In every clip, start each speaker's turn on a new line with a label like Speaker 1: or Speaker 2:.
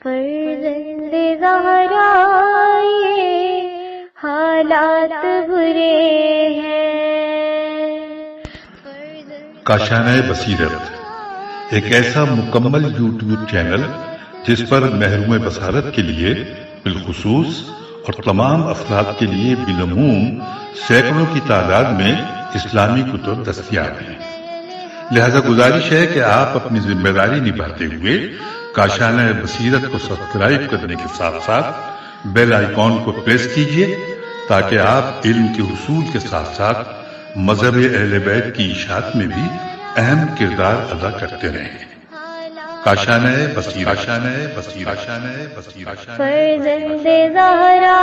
Speaker 1: فرزند زہرا یہ حالات برے ہیں۔
Speaker 2: کاشانۂ بصیرت ایک ایسا مکمل یوٹیوب چینل جس پر محروم بصارت کے لیے بالخصوص اور تمام افراد کے لیے بالعموم سینکڑوں کی تعداد میں اسلامی کتب دستیاب ہیں۔ لہذا گزارش ہے کہ آپ اپنی ذمہ داری نبھاتے ہوئے کاشانۂ بصیرت کو سبسکرائب کرنے کے ساتھ ساتھ بیل آئیکن کو پریس کیجیے تاکہ آپ علم کے حصول کے ساتھ ساتھ مذہب اہل بیت کی اشاعت میں بھی اہم کردار ادا کرتے رہیں۔ کاشانۂ بصیرت، کاشانۂ بصیرت، کاشانۂ بصیرت۔
Speaker 1: فرزند زہرا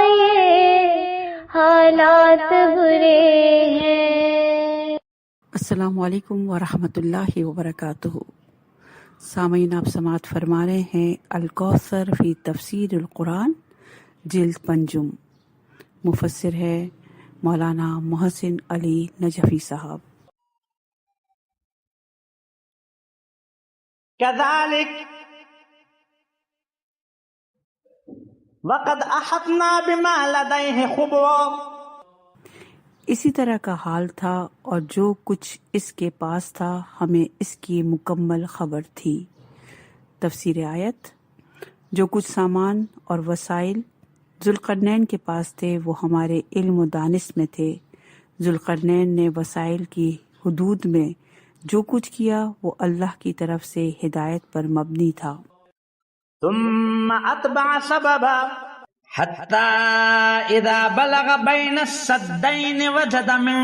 Speaker 1: یہ حالات برے ہیں۔
Speaker 3: السلام علیکم ورحمۃ اللہ وبرکاتہ۔ سامعین، آپ سماعت فرما رہے ہیں الکوثر فی تفسیر القرآن جلد پنجم، مفسر ہے مولانا محسن علی نجفی صاحب۔
Speaker 4: كذلك وقد احطنا بما لديه خبرا،
Speaker 3: اسی طرح کا حال تھا اور جو کچھ اس کے پاس تھا ہمیں اس کی مکمل خبر تھی۔ تفسیر آیت: جو کچھ سامان اور وسائل ذوالقرنین کے پاس تھے وہ ہمارے علم و دانش میں تھے۔ ذوالقرنین نے وسائل کی حدود میں جو کچھ کیا وہ اللہ کی طرف سے ہدایت پر مبنی تھا۔
Speaker 4: ثم اتبع سببا حتى اذا بلغ بين السدين وجد من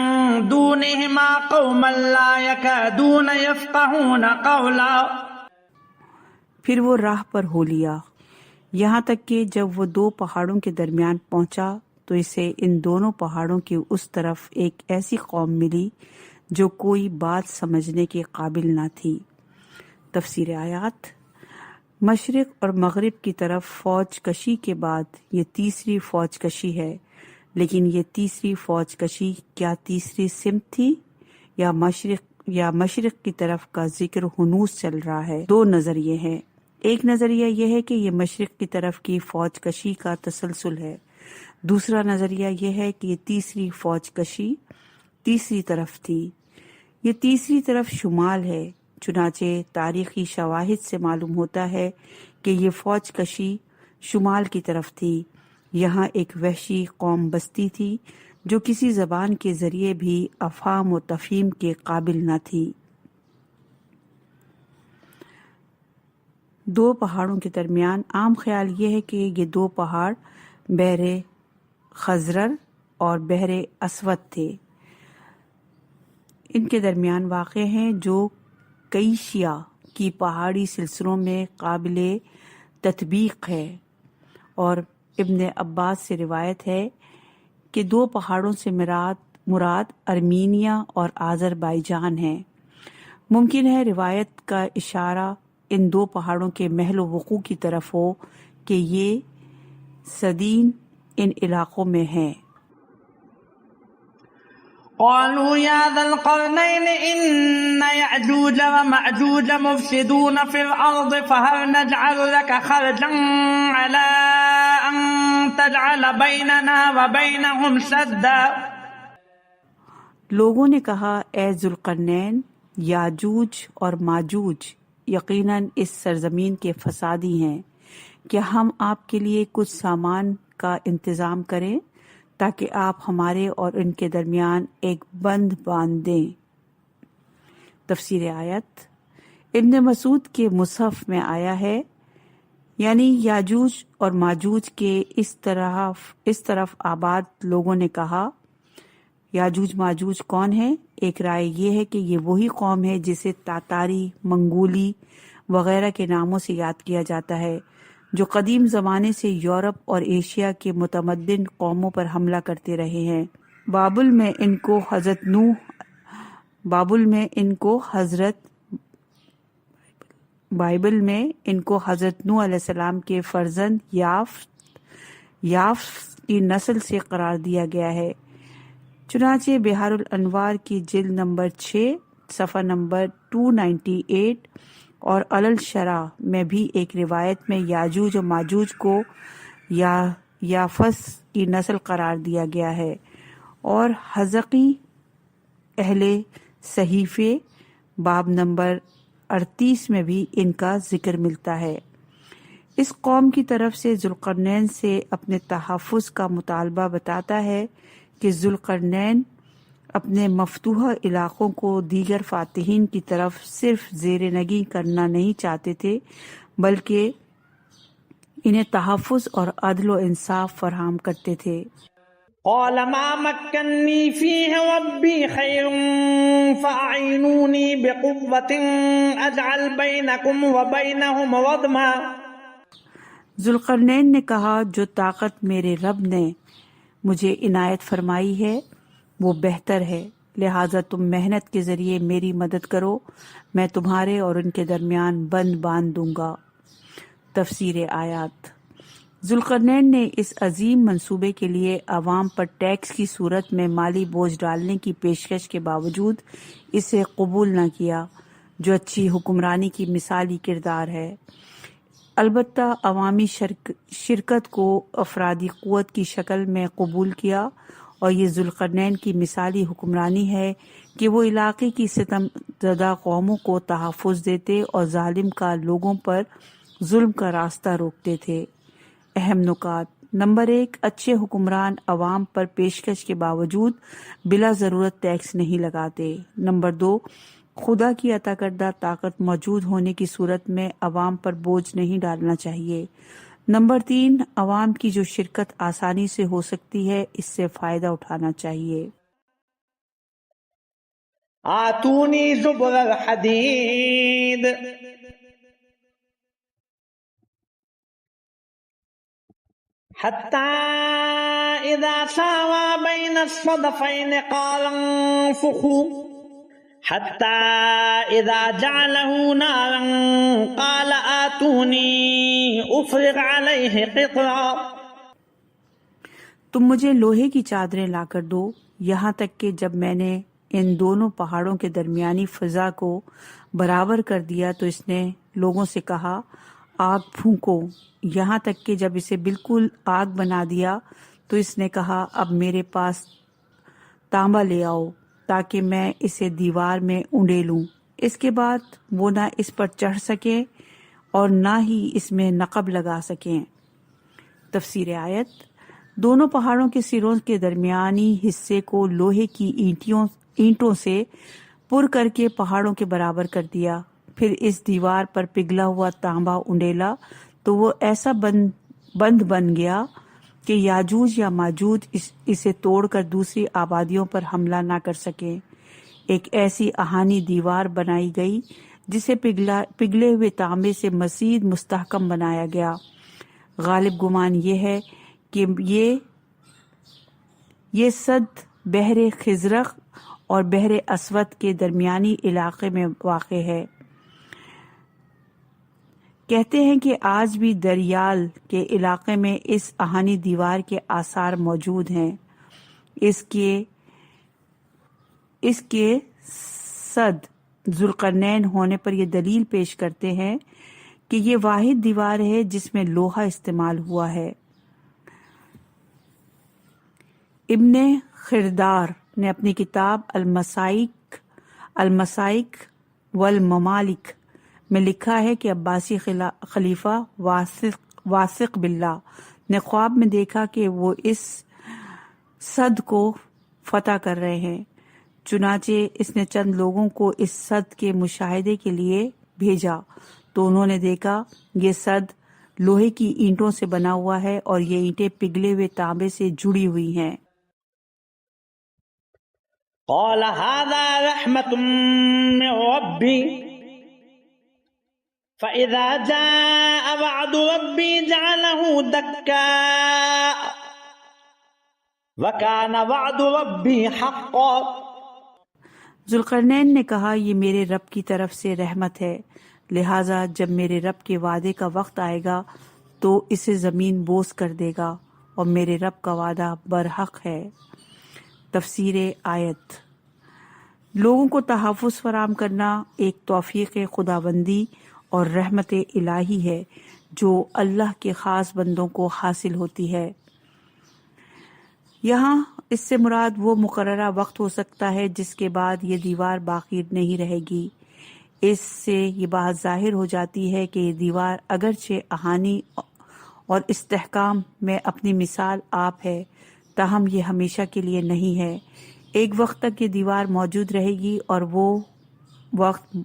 Speaker 4: دونهما قوما لا يكادون يفقهون قولا،
Speaker 3: پھر وہ راہ پر ہو لیا یہاں تک کہ جب وہ دو پہاڑوں کے درمیان پہنچا تو اسے ان دونوں پہاڑوں کی اس طرف ایک ایسی قوم ملی جو کوئی بات سمجھنے کے قابل نہ تھی۔ تفسیر آیات: مشرق اور مغرب کی طرف فوج کشی کے بعد یہ تیسری فوج کشی ہے، لیکن یہ تیسری فوج کشی کیا تیسری سمت تھی یا مشرق کی طرف کا ذکر ہنوز چل رہا ہے؟ دو نظریے ہیں۔ ایک نظریہ یہ ہے کہ یہ مشرق کی طرف کی فوج کشی کا تسلسل ہے، دوسرا نظریہ یہ ہے کہ یہ تیسری فوج کشی تیسری طرف تھی۔ یہ تیسری طرف شمال ہے، چنانچہ تاریخی شواہد سے معلوم ہوتا ہے کہ یہ فوج کشی شمال کی طرف تھی۔ یہاں ایک وحشی قوم بستی تھی جو کسی زبان کے ذریعے بھی افہام و تفہیم کے قابل نہ تھی۔ دو پہاڑوں کے درمیان عام خیال یہ ہے کہ یہ دو پہاڑ بحر خزرر اور بحر اسود تھے، ان کے درمیان واقع ہیں، جو کئی شیعہ کی پہاڑی سلسلوں میں قابل تطبیق ہے، اور ابن عباس سے روایت ہے کہ دو پہاڑوں سے مراد ارمینیا اور آذربائیجان ہے۔ ممکن ہے روایت کا اشارہ ان دو پہاڑوں کے محل وقوع کی طرف ہو کہ یہ صدین ان علاقوں میں ہیں۔
Speaker 4: قالوا يا ذا القرنين إن يأجوج ومأجوج مفسدون في الأرض فهل نجعل لك خرجا على أن تجعل بيننا وبينهم سدا۔
Speaker 3: لوگوں نے کہا، اے ذوالقرنین، یاجوج اور ماجوج یقیناً اس سرزمین کے فسادی ہیں، کیا ہم آپ کے لیے کچھ سامان کا انتظام کریں تاکہ آپ ہمارے اور ان کے درمیان ایک بند باندھ دیں۔ تفسیر آیت: ابن مسعود کے مصحف میں آیا ہے، یعنی یاجوج اور ماجوج کے اس طرف آباد لوگوں نے کہا، یاجوج ماجوج کون ہے؟ ایک رائے یہ ہے کہ یہ وہی قوم ہے جسے تاتاری، منگولی وغیرہ کے ناموں سے یاد کیا جاتا ہے، جو قدیم زمانے سے یورپ اور ایشیا کے متمدن قوموں پر حملہ کرتے رہے ہیں۔ بائبل میں ان کو حضرت نوح علیہ السلام کے فرزند یافت کی نسل سے قرار دیا گیا ہے۔ چنانچہ بحار الانوار کی جلد نمبر 6 صفحہ نمبر 298 اور علل شرع میں بھی ایک روایت میں یاجوج و ماجوج کو یافس کی نسل قرار دیا گیا ہے، اور حزقی اہل صحیفے باب نمبر 38 میں بھی ان کا ذکر ملتا ہے۔ اس قوم کی طرف سے ذوالقرنین سے اپنے تحفظ کا مطالبہ بتاتا ہے کہ ذوالقرنین اپنے مفتوح علاقوں کو دیگر فاتحین کی طرف صرف زیر نگی کرنا نہیں چاہتے تھے، بلکہ انہیں تحفظ اور عدل و انصاف فراہم کرتے تھے۔
Speaker 4: قال ما مكنني فيه ربي خير فأعينوني بقوة أجعل بينكم وبينهم ردما۔
Speaker 3: ذوالقرنین نے کہا، جو طاقت میرے رب نے مجھے عنایت فرمائی ہے وہ بہتر ہے، لہٰذا تم محنت کے ذریعے میری مدد کرو، میں تمہارے اور ان کے درمیان بند باندھ دوں گا۔ تفسیر آیات۔ ذوالقرنین نے اس عظیم منصوبے کے لیے عوام پر ٹیکس کی صورت میں مالی بوجھ ڈالنے کی پیشکش کے باوجود اسے قبول نہ کیا، جو اچھی حکمرانی کی مثالی کردار ہے۔ البتہ عوامی شرکت کو افرادی قوت کی شکل میں قبول کیا، اور یہ ذوالقرنین کی مثالی حکمرانی ہے کہ وہ علاقے کی ستم زدہ قوموں کو تحفظ دیتے اور ظالم کا لوگوں پر ظلم کا راستہ روکتے تھے۔ اہم نکات۔ نمبر 1، اچھے حکمران عوام پر پیشکش کے باوجود بلا ضرورت ٹیکس نہیں لگاتے۔ نمبر 2، خدا کی عطا کردہ طاقت موجود ہونے کی صورت میں عوام پر بوجھ نہیں ڈالنا چاہیے۔ نمبر 3، عوام کی جو شرکت آسانی سے ہو سکتی ہے اس سے فائدہ اٹھانا چاہیے۔
Speaker 4: آتونی زبر الحدید حتى إذا ساوى بين الصدفين قال انفخوا حتى إذا جعله نارا قال آتوني أفرغ عليه قطرا۔
Speaker 3: تم مجھے لوہے کی چادریں لا کر دو، یہاں تک کہ جب میں نے ان دونوں پہاڑوں کے درمیانی فضا کو برابر کر دیا تو اس نے لوگوں سے کہا، آگ پھونکو، یہاں تک کہ جب اسے بالکل آگ بنا دیا تو اس نے کہا، اب میرے پاس تانبا لے آؤ تاکہ میں اسے دیوار میں اونڈیلوں۔ اس کے بعد وہ نہ اس پر چڑھ سکیں اور نہ ہی اس میں نقب لگا سکیں۔ تفسیر آیت۔ دونوں پہاڑوں کے سروں کے درمیانی حصے کو لوہے کی اینٹوں سے پر کر کے پہاڑوں کے برابر کر دیا، پھر اس دیوار پر پگھلا ہوا تانبا اونڈیلا تو وہ ایسا بند بن گیا کہ یاجوج یا ماجوج اسے توڑ کر دوسری آبادیوں پر حملہ نہ کر سکیں۔ ایک ایسی آہنی دیوار بنائی گئی جسے پگھلے ہوئے تانبے سے مزید مستحکم بنایا گیا۔ غالب گمان یہ ہے کہ یہ سد بحر خزرق اور بحر اسود کے درمیانی علاقے میں واقع ہے۔ کہتے ہیں کہ آج بھی دریال کے علاقے میں اس آہنی دیوار کے آثار موجود ہیں۔ اس کے سد ذوالقرنین ہونے پر یہ دلیل پیش کرتے ہیں کہ یہ واحد دیوار ہے جس میں لوہا استعمال ہوا ہے۔ ابن خردار نے اپنی کتاب المسائک والممالک میں لکھا ہے کہ عباسی خلیفہ واثق باللہ نے خواب میں دیکھا کہ وہ اس سد کو فتح کر رہے ہیں، چنانچہ اس نے چند لوگوں کو اس سد کے مشاہدے کے لیے بھیجا تو انہوں نے دیکھا یہ سد لوہے کی اینٹوں سے بنا ہوا ہے اور یہ اینٹیں پگھلے ہوئے تانبے سے جڑی ہوئی ہیں۔
Speaker 4: قال هذا رحمة من ربي فإذا جاء وعد ربي جعله دكا وكان وعد ربي حقا۔
Speaker 3: ذوالقرنین نے کہا، یہ میرے رب کی طرف سے رحمت ہے، لہٰذا جب میرے رب کے وعدے کا وقت آئے گا تو اسے زمین بوس کر دے گا، اور میرے رب کا وعدہ برحق ہے۔ تفسیر آیت۔ لوگوں کو تحفظ فراہم کرنا ایک توفیق خداوندی اور رحمت الہی ہے جو اللہ کے خاص بندوں کو حاصل ہوتی ہے۔ یہاں اس سے مراد وہ مقررہ وقت ہو سکتا ہے جس کے بعد یہ دیوار باقی نہیں رہے گی۔ اس سے یہ بات ظاہر ہو جاتی ہے کہ یہ دیوار اگرچہ اہانی اور استحکام میں اپنی مثال آپ ہے، تاہم یہ ہمیشہ کے لیے نہیں ہے۔ ایک وقت تک یہ دیوار موجود رہے گی اور وہ وقت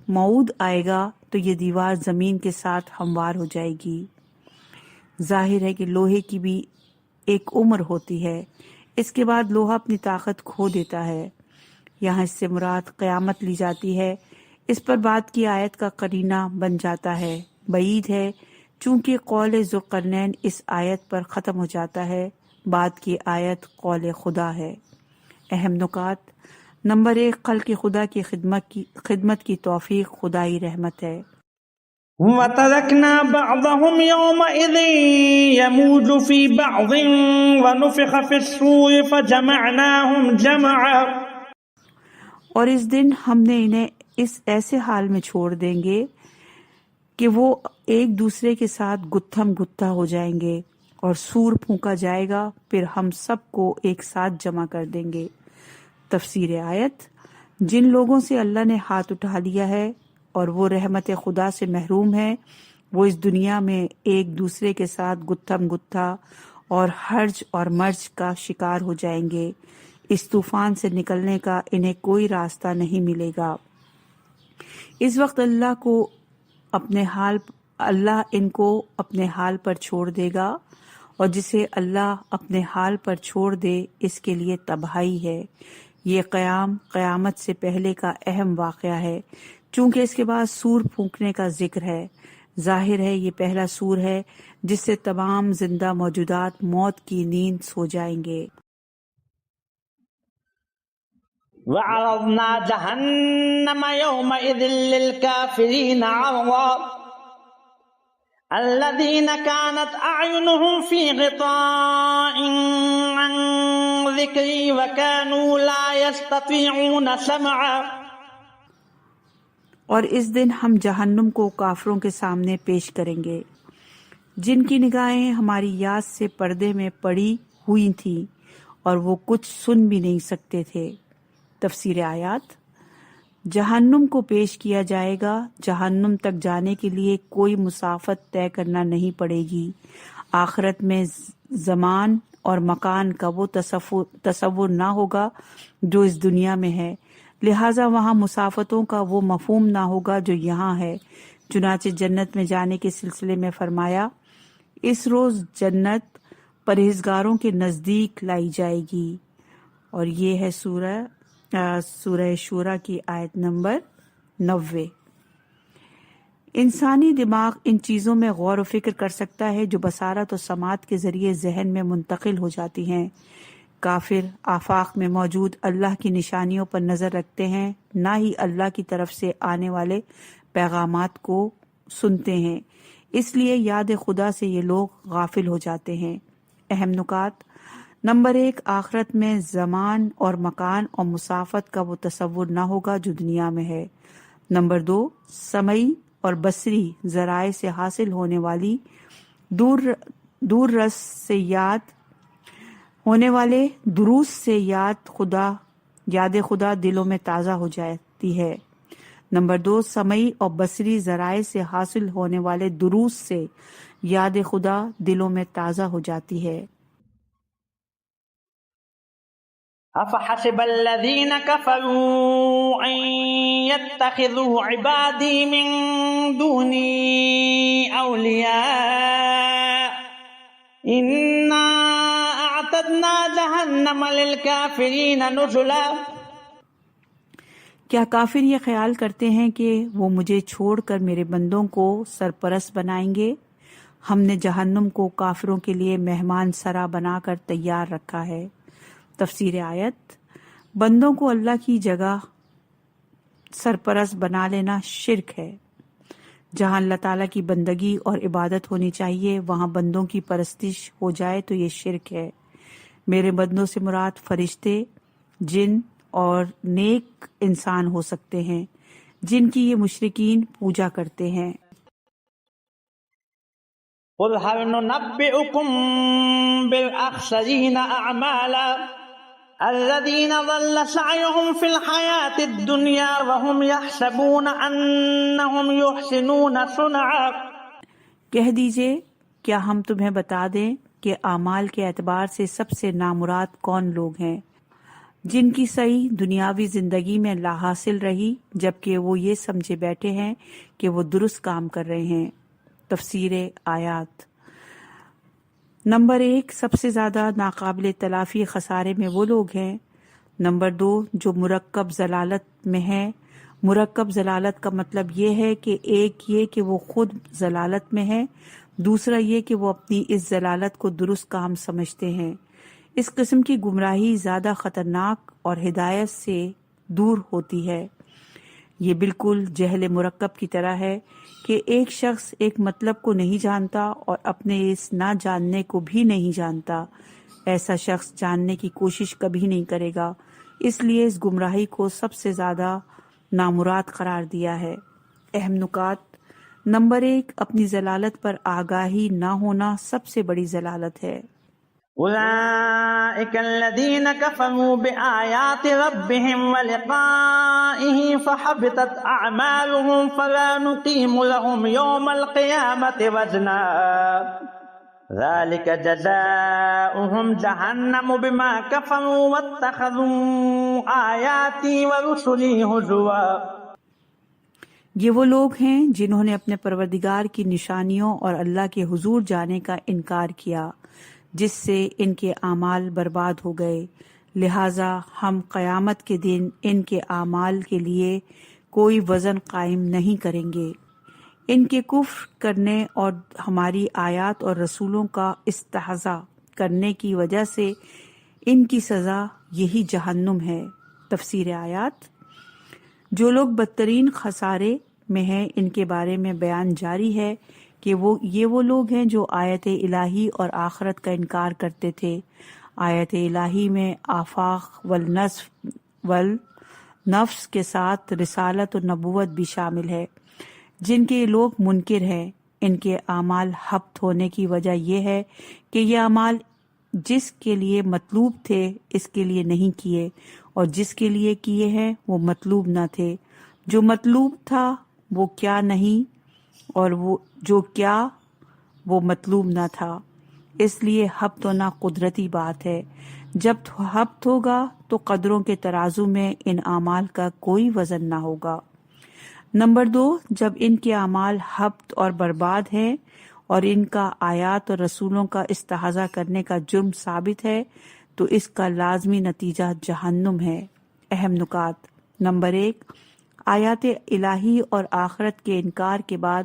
Speaker 3: موعود آئے گا تو یہ دیوار زمین کے ساتھ ہموار ہو جائے گی۔ ظاہر ہے کہ لوہے کی بھی ایک عمر ہوتی ہے، اس کے بعد لوہا اپنی طاقت کھو دیتا ہے۔ یہاں اس سے مراد قیامت لی جاتی ہے۔ اس پر بعد کی آیت کا قرینہ بن جاتا ہے۔ بعید ہے چونکہ قول ذوالقرنین اس آیت پر ختم ہو جاتا ہے، بعد کی آیت قول خدا ہے۔ اہم نکات: نمبر 1، خلق خدا کی خدمت کی توفیق خدائی رحمت ہے۔
Speaker 4: وَتَرَكْنَا بَعْضَهُمْ يَوْمَئِذٍ يَمُوجُ فِي بَعْضٍ وَنُفِخَ فِي الصُّورِ فَجَمَعْنَاهُمْ جَمْعًا۔
Speaker 3: اور اس دن ہم نے انہیں اس ایسے حال میں چھوڑ دیں گے کہ وہ ایک دوسرے کے ساتھ گتھم گتھا ہو جائیں گے، اور سور پھونکا جائے گا، پھر ہم سب کو ایک ساتھ جمع کر دیں گے۔ تفسیر آیت: جن لوگوں سے اللہ نے ہاتھ اٹھا لیا ہے اور وہ رحمت خدا سے محروم ہے، وہ اس دنیا میں ایک دوسرے کے ساتھ گتھم گتھا اور ہرج اور مرج کا شکار ہو جائیں گے۔ اس طوفان سے نکلنے کا انہیں کوئی راستہ نہیں ملے گا۔ اس وقت اللہ ان کو اپنے حال پر چھوڑ دے گا، اور جسے اللہ اپنے حال پر چھوڑ دے اس کے لیے تباہی ہے۔ یہ قیامت سے پہلے کا اہم واقعہ ہے، چونکہ اس کے بعد سور پھونکنے کا ذکر ہے۔ ظاہر ہے یہ پہلا سور ہے جس سے تمام زندہ موجودات موت کی نیند سو جائیں گے۔
Speaker 4: وَعَرَضْنَا جَهَنَّمَ يَوْمَئِذٍ لِّلْكَافِرِينَ عَرْضًا الَّذِينَ كَانَتْ أَعْيُنُهُمْ فِي غِطَاءٍ عَن ذِكْرِي وَكَانُوا لَا يَسْتَطِيعُونَ سَمْعًا۔
Speaker 3: اور اس دن ہم جہنم کو کافروں کے سامنے پیش کریں گے جن کی نگاہیں ہماری یاد سے پردے میں پڑی ہوئی تھیں اور وہ کچھ سن بھی نہیں سکتے تھے۔ تفسیر آیات: جہنم کو پیش کیا جائے گا۔ جہنم تک جانے کے لیے کوئی مسافت طے کرنا نہیں پڑے گی۔ آخرت میں زمان اور مکان کا وہ تصور نہ ہوگا جو اس دنیا میں ہے، لہٰذا وہاں مسافتوں کا وہ مفہوم نہ ہوگا جو یہاں ہے۔ چنانچہ جنت میں جانے کے سلسلے میں فرمایا، اس روز جنت پرہیزگاروں کے نزدیک لائی جائے گی، اور یہ ہے سورہ شورى کی آیت نمبر 90۔ انسانی دماغ ان چیزوں میں غور و فکر کر سکتا ہے جو بصارت و سماعت کے ذریعے ذہن میں منتقل ہو جاتی ہیں۔ کافر آفاق میں موجود اللہ کی نشانیوں پر نظر رکھتے ہیں، نہ ہی اللہ کی طرف سے آنے والے پیغامات کو سنتے ہیں، اس لیے یاد خدا سے یہ لوگ غافل ہو جاتے ہیں۔ اہم نکات: نمبر 1، آخرت میں زمان اور مکان اور مسافت کا وہ تصور نہ ہوگا جو دنیا میں ہے۔ نمبر 2، سمعی اور بصری ذرائع سے حاصل ہونے والی دور رس سے یاد ہونے والے دروس سے یاد خدا دلوں میں تازہ ہو جاتی ہے۔ نمبر 2، سمعی اور بصری ذرائع سے حاصل ہونے والے دروس سے یاد خدا دلوں میں تازہ ہو جاتی ہے۔
Speaker 4: أَفَحَسِبَ الَّذِينَ كَفَرُوا أَن يَتَّخِذُوا عِبَادِي مِن دُونِي أَوْلِيَاءَ إِنَّا أَعْتَدْنَا جَهَنَّمَ لِلْكَافِرِينَ نُزُلًا۔
Speaker 3: کیا کافر یہ خیال کرتے ہیں کہ وہ مجھے چھوڑ کر میرے بندوں کو سرپرست بنائیں گے؟ ہم نے جہنم کو کافروں کے لیے مہمان سرا بنا کر تیار رکھا ہے۔ تفسیر آیت: بندوں کو اللہ کی جگہ سرپرست بنا لینا شرک ہے۔ جہاں اللہ تعالیٰ کی بندگی اور عبادت ہونی چاہیے وہاں بندوں کی پرستش ہو جائے تو یہ شرک ہے۔ میرے بندوں سے مراد فرشتے، جن اور نیک انسان ہو سکتے ہیں جن کی یہ مشرکین پوجا کرتے ہیں۔
Speaker 4: قل هل ننبئكم بالأخسرين أعمالا الذين ضل سعيهم في الحياة الدنيا وهم يحسبون أنهم يحسنون صنعا۔
Speaker 3: کہہ دیجئے کیا ہم تمہیں بتا دیں کہ اعمال کے اعتبار سے سب سے نامراد کون لوگ ہیں، جن کی صحیح دنیاوی زندگی میں لا حاصل رہی جبکہ وہ یہ سمجھے بیٹھے ہیں کہ وہ درست کام کر رہے ہیں۔ تفسیر آیات۔ نمبر 1، سب سے زیادہ ناقابل تلافی خسارے میں وہ لوگ ہیں۔ نمبر 2، جو مرکب ضلالت میں ہیں۔ مرکب ضلالت کا مطلب یہ ہے کہ ایک یہ کہ وہ خود ضلالت میں ہے، دوسرا یہ کہ وہ اپنی اس ضلالت کو درست کام سمجھتے ہیں۔ اس قسم کی گمراہی زیادہ خطرناک اور ہدایت سے دور ہوتی ہے۔ یہ بالکل جہل مرکب کی طرح ہے کہ ایک شخص ایک مطلب کو نہیں جانتا اور اپنے اس نہ جاننے کو بھی نہیں جانتا۔ ایسا شخص جاننے کی کوشش کبھی نہیں کرے گا، اس لیے اس گمراہی کو سب سے زیادہ نامراد قرار دیا ہے۔ اہم نکات۔ نمبر 1، اپنی ضلالت پر آگاہی نہ ہونا سب سے بڑی ضلالت ہے۔
Speaker 4: أولئك الذين كفروا بآيات ربهم ولقائه فحبطت أعمالهم فلا نقيم لهم يوم القيامة وزنا ذلك جزاؤهم جهنم بما كفروا واتخذوا آياتي ورسلي هزوا۔
Speaker 3: یہ وہ لوگ ہیں جنہوں نے اپنے پروردگار کی نشانیوں اور اللہ کے حضور جانے کا انکار کیا، جس سے ان کے اعمال برباد ہو گئے، لہذا ہم قیامت کے دن ان کے اعمال کے لیے کوئی وزن قائم نہیں کریں گے۔ ان کے کفر کرنے اور ہماری آیات اور رسولوں کا استہزاء کرنے کی وجہ سے ان کی سزا یہی جہنم ہے۔ تفسیر آیات۔ جو لوگ بدترین خسارے میں ہیں ان کے بارے میں بیان جاری ہے کہ یہ وہ لوگ ہیں جو آیت الہی اور آخرت کا انکار کرتے تھے۔ آیت الہی میں آفاق والنفس کے ساتھ رسالت و نبوت بھی شامل ہے، جن کے لوگ منکر ہیں۔ ان کے اعمال حبط ہونے کی وجہ یہ ہے کہ یہ اعمال جس کے لیے مطلوب تھے اس کے لیے نہیں کیے، اور جس کے لیے کیے ہیں وہ مطلوب نہ تھے۔ جو مطلوب تھا وہ کیا نہیں، اور وہ جو کیا وہ مطلوب نہ تھا، اس لیے حبط ہونا قدرتی بات ہے۔ جب حبط ہوگا تو قدروں کے ترازو میں ان اعمال کا کوئی وزن نہ ہوگا۔ نمبر 2، جب ان کے اعمال حبط اور برباد ہیں اور ان کا آیات اور رسولوں کا استہزاء کرنے کا جرم ثابت ہے تو اس کا لازمی نتیجہ جہنم ہے۔ اہم نکات۔ نمبر 1، آیات الہی اور آخرت کے انکار کے بعد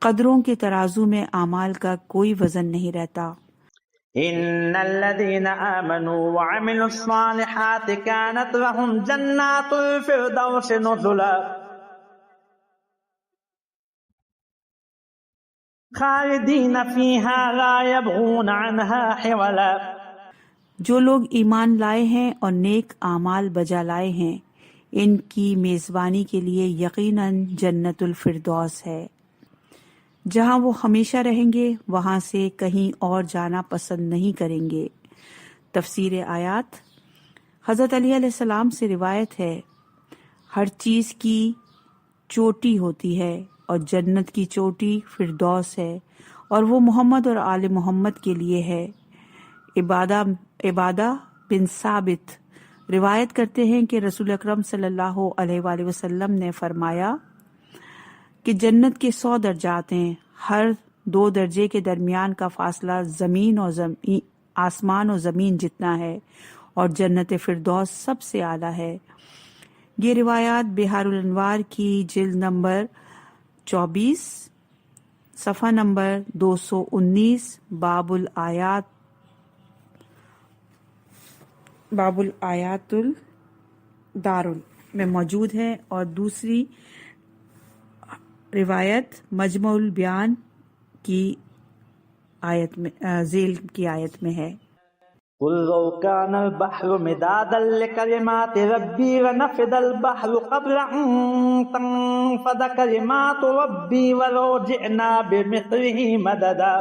Speaker 3: قدروں کے ترازو میں اعمال کا کوئی وزن نہیں رہتا۔
Speaker 4: إن الذين آمنوا وعملوا الصالحات كانت لهم جنات الفردوس نزلا خالدين فيها لا يبغون عنها حولا۔
Speaker 3: جو لوگ ایمان لائے ہیں اور نیک اعمال بجا لائے ہیں ان کی میزبانی کے لیے یقیناً جنت الفردوس ہے، جہاں وہ ہمیشہ رہیں گے، وہاں سے کہیں اور جانا پسند نہیں کریں گے۔ تفسیر آیات۔ حضرت علی علیہ السلام سے روایت ہے، ہر چیز کی چوٹی ہوتی ہے اور جنت کی چوٹی فردوس ہے، اور وہ محمد اور آل محمد کے لیے ہے۔ عبادہ بن ثابت روایت کرتے ہیں کہ رسول اکرم صلی اللہ علیہ وآلہ وسلم نے فرمایا کہ جنت کے 100 درجات ہیں، ہر 2 درجے کے درمیان کا فاصلہ آسمان و زمین جتنا ہے، اور جنت فردوس سب سے اعلیٰ ہے۔ یہ روایات بحار الانوار کی جلد نمبر 24 صفحہ نمبر 219 باب الآیات الدار میں موجود ہے، اور دوسری روایت مجمع البیان کی آیت میں ذیل کی آیت میں ہے۔
Speaker 4: قل لو كان البحر مدادا لكلمات ربي لنفد البحر قبل أن تنفد كلمات ربي ولو جئنا بمثله مددا۔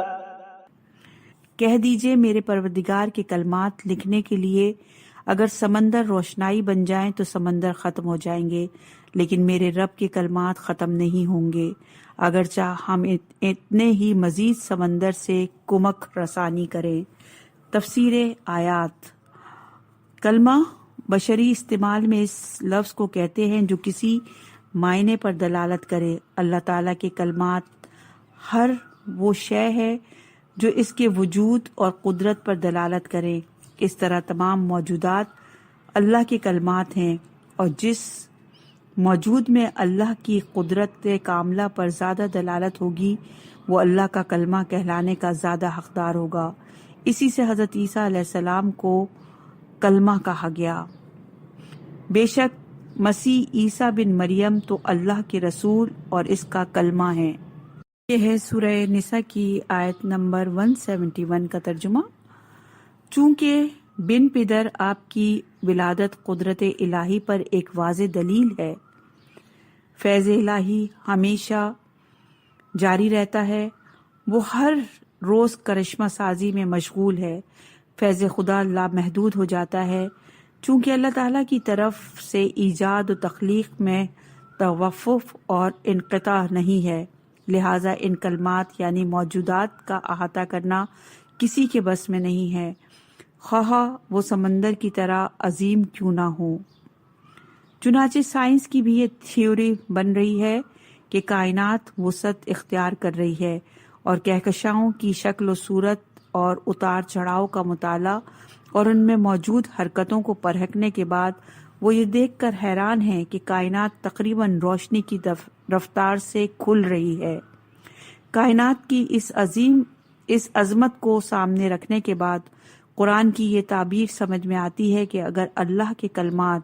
Speaker 3: کہہ دیجئے میرے پروردگار کے کلمات لکھنے کے لیے اگر سمندر روشنائی بن جائیں تو سمندر ختم ہو جائیں گے، لیکن میرے رب کے کلمات ختم نہیں ہوں گے، اگرچہ ہم اتنے ہی مزید سمندر سے کمک رسانی کریں۔ تفسیر آیات۔ کلمہ بشری استعمال میں اس لفظ کو کہتے ہیں جو کسی معنی پر دلالت کرے۔ اللہ تعالیٰ کے کلمات ہر وہ شے ہے جو اس کے وجود اور قدرت پر دلالت کرے۔ اس طرح تمام موجودات اللہ کے کلمات ہیں، اور جس موجود میں اللہ کی قدرت کاملہ پر زیادہ دلالت ہوگی وہ اللہ کا کلمہ کہلانے کا زیادہ حقدار ہوگا۔ اسی سے حضرت عیسیٰ علیہ السلام کو کلمہ کہا گیا۔ بے شک مسیح عیسیٰ بن مریم تو اللہ کے رسول اور اس کا کلمہ ہے۔ یہ ہے سورہ نساء کی آیت نمبر 171 کا ترجمہ۔ چونکہ بن پدر آپ کی ولادت قدرت الہی پر ایک واضح دلیل ہے، فیض الہی ہمیشہ جاری رہتا ہے، وہ ہر روز کرشمہ سازی میں مشغول ہے، فیض خدا لامحدود ہو جاتا ہے۔ چونکہ اللہ تعالیٰ کی طرف سے ایجاد و تخلیق میں توقف اور انقطاع نہیں ہے، لہٰذا ان کلمات یعنی موجودات کا احاطہ کرنا کسی کے بس میں نہیں ہے، خواہ وہ سمندر کی طرح عظیم کیوں نہ ہو۔ چنانچہ سائنس کی بھی یہ تھیوری بن رہی ہے کہ کائنات وسعت اختیار کر رہی ہے، اور کہکشاؤں کی شکل و صورت اور اتار چڑھاؤ کا مطالعہ اور ان میں موجود حرکتوں کو پرکھنے کے بعد وہ یہ دیکھ کر حیران ہیں کہ کائنات تقریباً روشنی کی رفتار سے کھل رہی ہے۔ کائنات کی اس عظمت کو سامنے رکھنے کے بعد قرآن کی یہ تعبیر سمجھ میں آتی ہے کہ اگر اللہ کے کلمات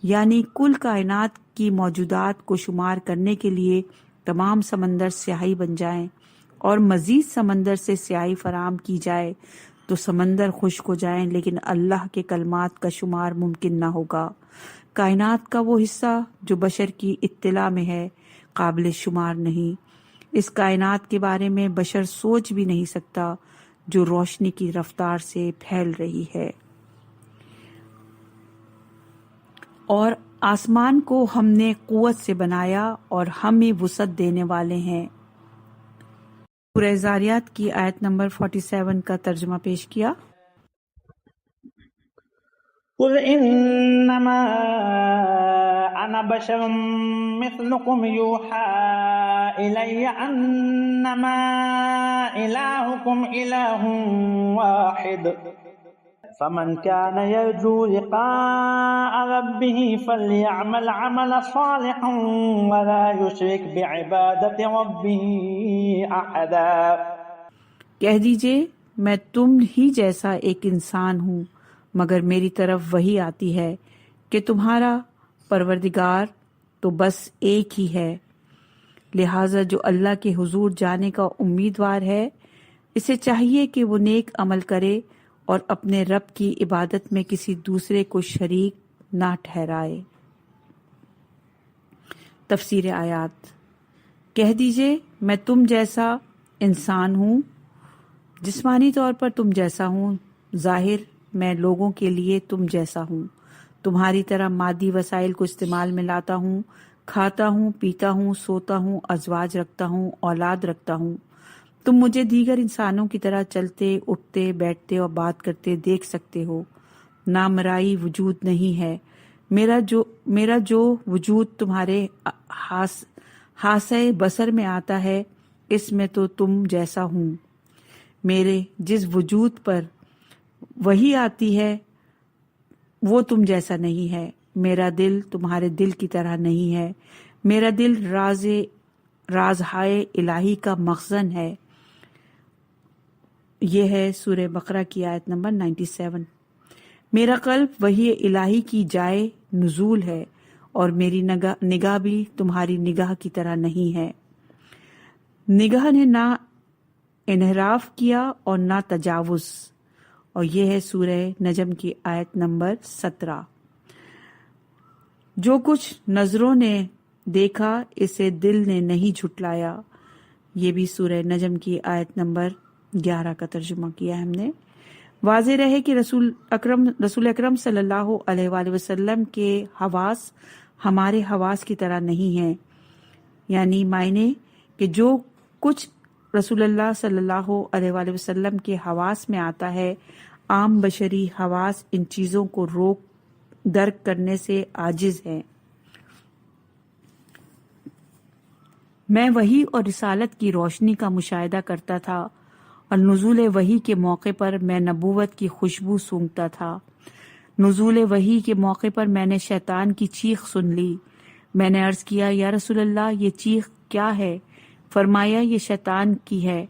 Speaker 3: یعنی کل کائنات کی موجودات کو شمار کرنے کے لیے تمام سمندر سیاہی بن جائیں اور مزید سمندر سے سیاہی فراہم کی جائے تو سمندر خشک ہو جائیں، لیکن اللہ کے کلمات کا شمار ممکن نہ ہوگا۔ کائنات کا وہ حصہ جو بشر کی اطلاع میں ہے قابل شمار نہیں۔ اس کائنات کے بارے میں بشر سوچ بھی نہیں سکتا جو روشنی کی رفتار سے پھیل رہی ہے۔ اور آسمان کو ہم نے قوت سے بنایا اور ہمیں وسعت دینے والے ہیں۔ سورہ زاریات کی آیت نمبر 47 کا ترجمہ پیش کیا۔
Speaker 4: قل انما انا بشر مثلكم يوحى الي انما الهكم اله واحد فمن كان يرجو لقاء ربه فليعمل عملا صالحا ولا يشرك بعبادة ربه احدا۔
Speaker 3: کہہ دیجئے میں تم ہی جیسا ایک انسان ہوں، مگر میری طرف وحی آتی ہے کہ تمہارا پروردگار تو بس ایک ہی ہے، لہٰذا جو اللہ کے حضور جانے کا امیدوار ہے اسے چاہیے کہ وہ نیک عمل کرے اور اپنے رب کی عبادت میں کسی دوسرے کو شریک نہ ٹھہرائے۔ تفسیر آیات۔ کہہ دیجئے میں تم جیسا انسان ہوں، جسمانی طور پر تم جیسا ہوں، ظاہر میں لوگوں کے لیے تم جیسا ہوں، تمہاری طرح مادی وسائل کو استعمال میں لاتا ہوں، کھاتا ہوں، پیتا ہوں، سوتا ہوں، ازواج رکھتا ہوں، اولاد رکھتا ہوں۔ تم مجھے دیگر انسانوں کی طرح چلتے، اٹھتے، بیٹھتے اور بات کرتے دیکھ سکتے ہو۔ نامرائی وجود نہیں ہے۔ میرا جو وجود تمہارے حاسہ بصر میں آتا ہے اس میں تو تم جیسا ہوں۔ میرے جس وجود پر وہی آتی ہے وہ تم جیسا نہیں ہے۔ میرا دل تمہارے دل کی طرح نہیں ہے۔ میرا دل رازہائے الہی کا مخزن ہے۔ یہ ہے سورہ بقرہ کی آیت نمبر 97۔ میرا قلب وحی الہی کی جائے نزول ہے اور میری نگاہ بھی تمہاری نگاہ کی طرح نہیں ہے۔ نگاہ نے نہ انحراف کیا اور نہ تجاوز، اور یہ ہے سورہ نجم کی آیت نمبر 17۔ جو کچھ نظروں نے دیکھا اسے دل نے نہیں جھٹلایا، یہ بھی سورہ نجم کی آیت نمبر 11 کا ترجمہ کیا ہم نے۔ واضح رہے کہ رسول اکرم صلی اللہ علیہ وآلہ وسلم کے حواس ہمارے حواس کی طرح نہیں ہیں، یعنی معنی کہ جو کچھ رسول اللہ صلی اللہ علیہ وآلہ وسلم کے حواس میں آتا ہے، عام بشری حواس ان چیزوں کو روک درک کرنے سے عاجز ہیں۔ میں وحی اور رسالت کی روشنی کا مشاہدہ کرتا تھا اور نزول وحی کے موقع پر میں نبوت کی خوشبو سونگھتا تھا۔ نزول وحی کے موقع پر میں نے شیطان کی چیخ سن لی۔ میں نے عرض کیا، یا رسول اللہ، یہ چیخ کیا ہے؟ فرمایا، یہ شیطان کی ہے،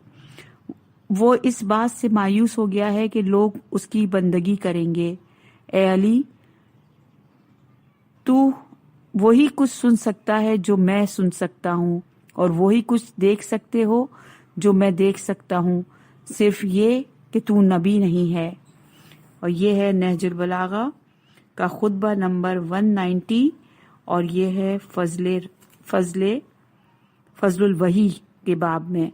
Speaker 3: وہ اس بات سے مایوس ہو گیا ہے کہ لوگ اس کی بندگی کریں گے۔ اے علی، تو وہی کچھ سن سکتا ہے جو میں سن سکتا ہوں، اور وہی کچھ دیکھ سکتے ہو جو میں دیکھ سکتا ہوں، صرف یہ کہ تو نبی نہیں ہے۔ اور یہ ہے نہج البلاغہ کا خطبہ نمبر 190، اور یہ ہے فضل الوحی کے باب میں۔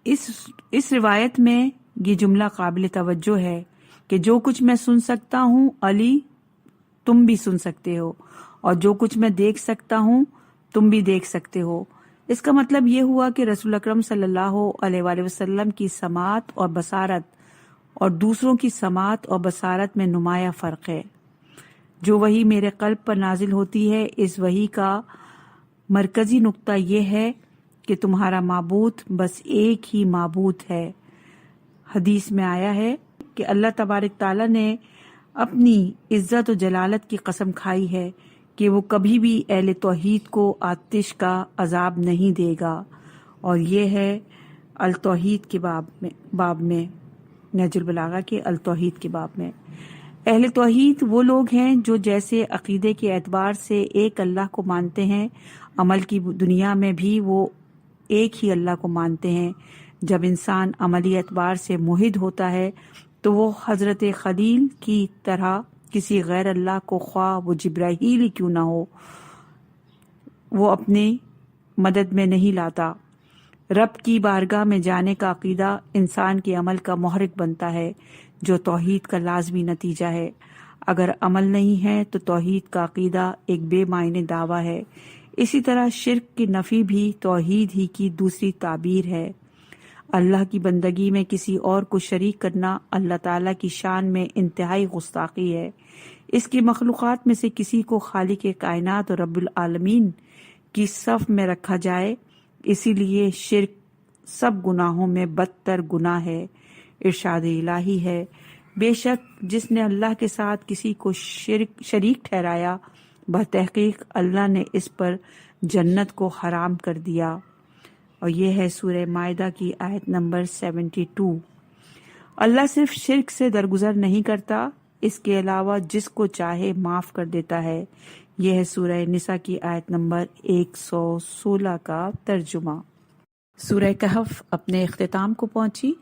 Speaker 3: اس روایت میں یہ جملہ قابل توجہ ہے کہ جو کچھ میں سن سکتا ہوں علی تم بھی سن سکتے ہو، اور جو کچھ میں دیکھ سکتا ہوں تم بھی دیکھ سکتے ہو۔ اس کا مطلب یہ ہوا کہ رسول اکرم صلی اللہ علیہ وآلہ وسلم کی سماعت اور بصارت اور دوسروں کی سماعت اور بصارت میں نمایاں فرق ہے۔ جو وحی میرے قلب پر نازل ہوتی ہے، اس وحی کا مرکزی نقطہ یہ ہے کہ تمہارا معبود بس ایک ہی معبود ہے۔ حدیث میں آیا ہے کہ اللہ تبارک تعالیٰ نے اپنی عزت و جلالت کی قسم کھائی ہے کہ وہ کبھی بھی اہل توحید کو آتش کا عذاب نہیں دے گا، اور یہ ہے التوحید کے باب میں نہج البلاغہ کے التوحید کے باب میں۔ اہل توحید وہ لوگ ہیں جو جیسے عقیدے کے اعتبار سے ایک اللہ کو مانتے ہیں، عمل کی دنیا میں بھی وہ ایک ہی اللہ کو مانتے ہیں۔ جب انسان عملی اعتبار سے موحد ہوتا ہے تو وہ حضرت خلیل کی طرح کسی غیر اللہ کو، خواہ وہ جبرائیل ہی کیوں نہ ہو، وہ اپنی مدد میں نہیں لاتا۔ رب کی بارگاہ میں جانے کا عقیدہ انسان کے عمل کا محرک بنتا ہے، جو توحید کا لازمی نتیجہ ہے۔ اگر عمل نہیں ہے تو توحید کا عقیدہ ایک بے معنی دعویٰ ہے۔ اسی طرح شرک کی نفی بھی توحید ہی کی دوسری تعبیر ہے۔ اللہ کی بندگی میں کسی اور کو شریک کرنا اللہ تعالیٰ کی شان میں انتہائی گستاخی ہے۔ اس کی مخلوقات میں سے کسی کو خالق کائنات اور رب العالمین کی صف میں رکھا جائے، اسی لیے شرک سب گناہوں میں بدتر گناہ ہے۔ ارشاد الہی ہے، بے شک جس نے اللہ کے ساتھ کسی کو شریک ٹھہرایا، بتحقیق اللہ نے اس پر جنت کو حرام کر دیا۔ اور یہ ہے سورہ مائدہ کی آیت نمبر 72۔ اللہ صرف شرک سے درگزر نہیں کرتا، اس کے علاوہ جس کو چاہے معاف کر دیتا ہے۔ یہ ہے سورہ نساء کی آیت نمبر 116 کا ترجمہ۔ سورہ کہف اپنے اختتام کو پہنچی۔